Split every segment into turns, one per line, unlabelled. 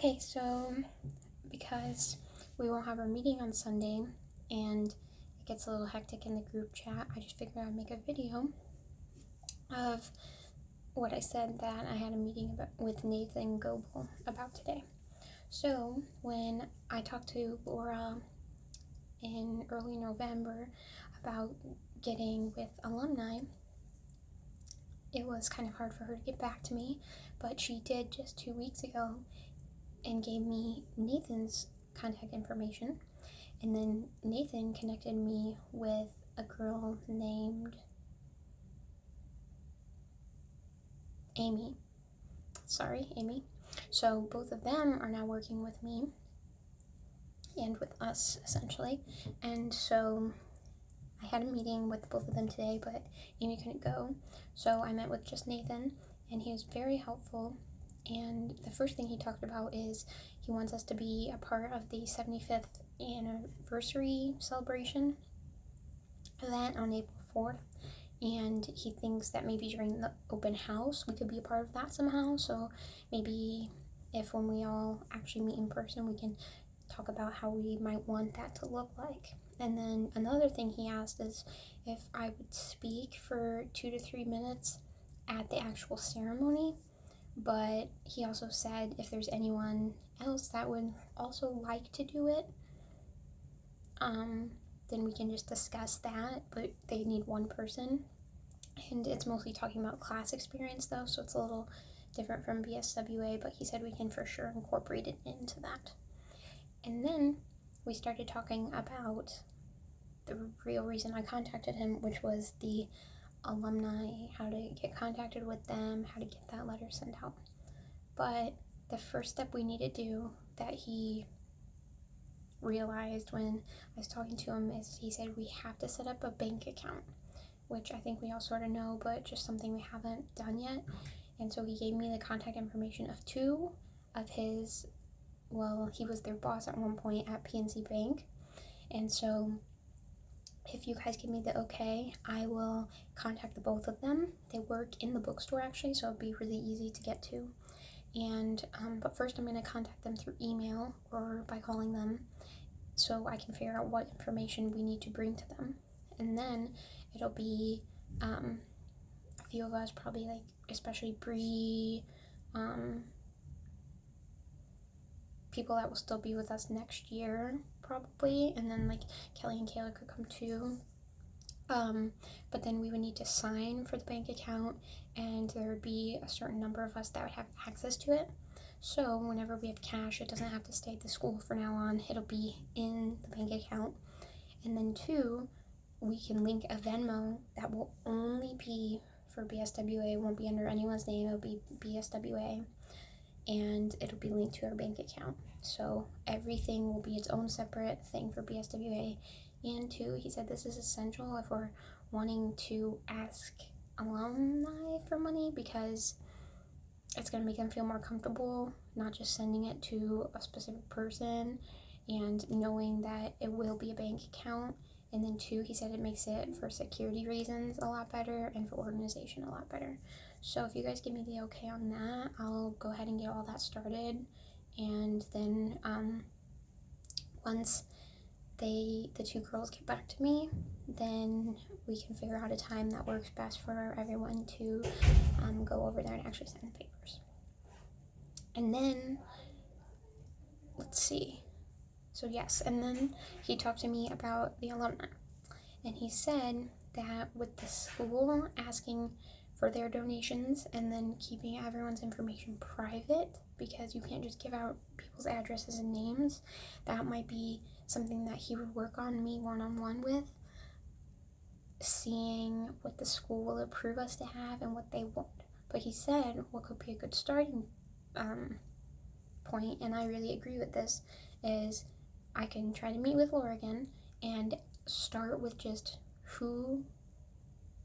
Okay, so because we won't have our meeting on Sunday and it gets a little hectic in the group chat, I just figured I'd make a video of what I said that I had a meeting with Nathan Goebel about today. So when I talked to Laura in early November about getting with alumni, it was kind of hard for her to get back to me, but she did just 2 weeks ago and gave me Nathan's contact information. And then Nathan connected me with a girl named Amy. Amy. So both of them are now working with me and with us, essentially. And so I had a meeting with both of them today, but Amy couldn't go. So I met with just Nathan, and he was very helpful. And the first thing he talked about is he wants us to be a part of the 75th anniversary celebration event on April 4th. And he thinks that maybe during the open house we could be a part of that somehow. So maybe if when we all actually meet in person, we can talk about how we might want that to look like. And then another thing he asked is if I would speak for 2 to 3 minutes at the actual ceremony. But he also said if there's anyone else that would also like to do it, then we can just discuss that, but they need one person. And it's mostly talking about class experience though, so it's a little different from BSWA, but he said we can for sure incorporate it into that. And then we started talking about the real reason I contacted him, which was the alumni, how to get contacted with them, how to get that letter sent out. But the first step we need to do that he realized when I was talking to him is he said we have to set up a bank account, which I think we all sort of know, but just something we haven't done yet. And so he gave me the contact information of 2 of his, well, he was their boss at one point at PNC Bank. And so if you guys give me the okay, I will contact the both of them. They work in the bookstore actually, so it'll be really easy to get to. And but first I'm going to contact them through email or by calling them so I can figure out what information we need to bring to them. And then it'll be a few of us, probably like especially Bree, people that will still be with us next year probably, and then like Kelly and Kayla could come too. But then we would need to sign for the bank account, and there would be a certain number of us that would have access to it. So whenever we have cash, it doesn't have to stay at the school from now on. It'll be in the bank account. And then 2, we can link a Venmo that will only be for BSWA. It won't be under anyone's name. It'll be BSWA, and it'll be linked to our bank account. So everything will be its own separate thing for BSWA. And 2, he said this is essential if we're wanting to ask alumni for money, because it's going to make them feel more comfortable, not just sending it to a specific person, and knowing that it will be a bank account. And then 2, he said it makes it for security reasons a lot better and for organization a lot better. So if you guys give me the okay on that, I'll go ahead and get all that started. And then once the 2 girls get back to me, then we can figure out a time that works best for everyone to go over there and actually sign the papers. And then let's see. So yes, and then he talked to me about the alumni, and he said that with the school asking for their donations and then keeping everyone's information private, because you can't just give out people's addresses and names, that might be something that he would work on me one-on-one with, seeing what the school will approve us to have and what they won't. But he said what could be a good starting point, and I really agree with this, is I can try to meet with Laura again and start with just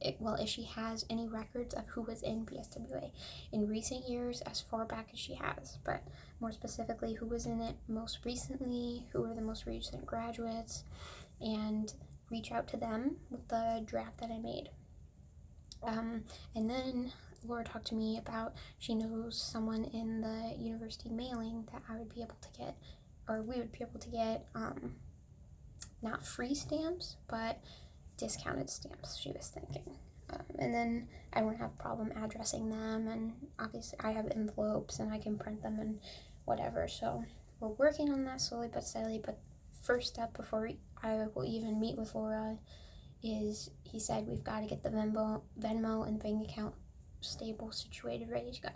if she has any records of who was in BSWA in recent years, as far back as she has, but more specifically who was in it most recently, who were the most recent graduates, and reach out to them with the draft that I made. And then Laura talked to me about she knows someone in the university mailing that I would be able to get, or we would be able to get, not free stamps, but discounted stamps, she was thinking. And then I won't have a problem addressing them, and obviously I have envelopes and I can print them and whatever. So we're working on that slowly but steadily. But first step before I will even meet with Laura is, he said, we've got to get the Venmo and bank account stable, situated, ready to go.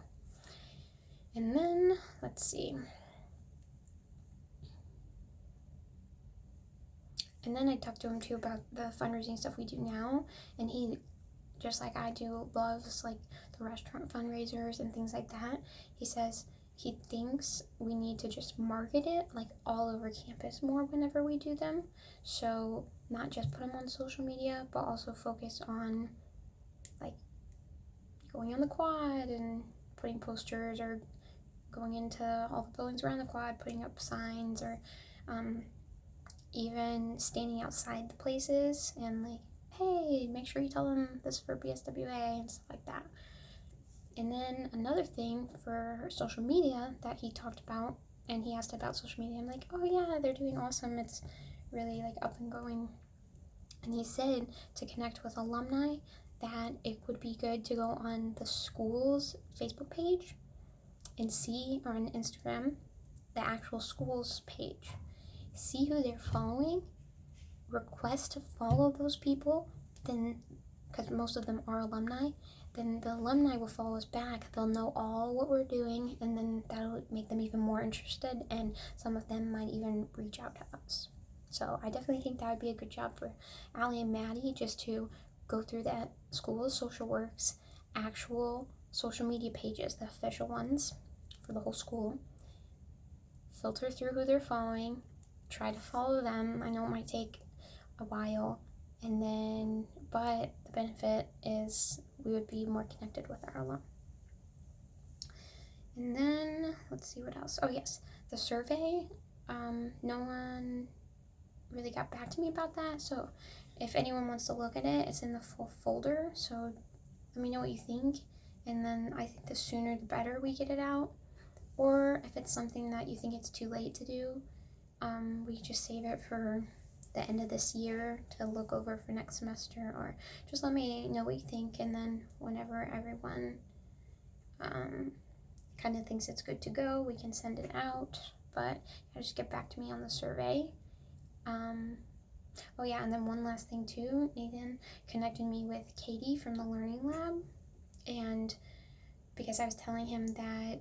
And then let's see. And then I talked to him too about the fundraising stuff we do now, and he, just like I do, loves like the restaurant fundraisers and things like that. He says he thinks we need to just market it like all over campus more whenever we do them. So not just put them on social media, but also focus on like going on the quad and putting posters, or going into all the buildings around the quad, putting up signs, or even standing outside the places and like, hey, make sure you tell them this is for BSWA and stuff like that. And then another thing for social media that he talked about, and he asked about social media, I'm like, oh yeah, they're doing awesome, it's really like up and going. And he said to connect with alumni, that it would be good to go on the school's Facebook page and see, or on Instagram, the actual school's page, see who they're following, request to follow those people, then, because most of them are alumni, then the alumni will follow us back. They'll know all what we're doing, and then that'll make them even more interested, and some of them might even reach out to us. So I definitely think that would be a good job for Allie and Maddie, just to go through that school's social works actual social media pages, the official ones for the whole school, filter through who they're following, try to follow them. I know it might take a while, and then, but the benefit is we would be more connected with our alum. And then let's see what else. Oh yes, the survey. No one really got back to me about that, so if anyone wants to look at it, it's in the full folder, so let me know what you think. And then I think the sooner the better we get it out, or if it's something that you think it's too late to do, we just save it for the end of this year to look over for next semester, or just let me know what you think, and then whenever everyone kind of thinks it's good to go, we can send it out. But just get back to me on the survey. Oh yeah, and then one last thing too, Nathan connected me with Katie from the Learning Lab, and because I was telling him that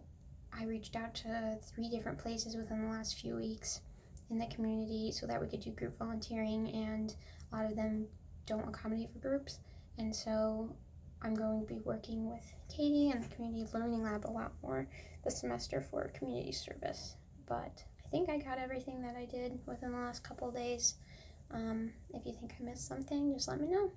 I reached out to 3 different places within the last few weeks in the community so that we could do group volunteering, and a lot of them don't accommodate for groups, and so I'm going to be working with Katie and the Community Learning Lab a lot more this semester for community service. But I think I got everything that I did within the last couple of days. If you think I missed something, just let me know.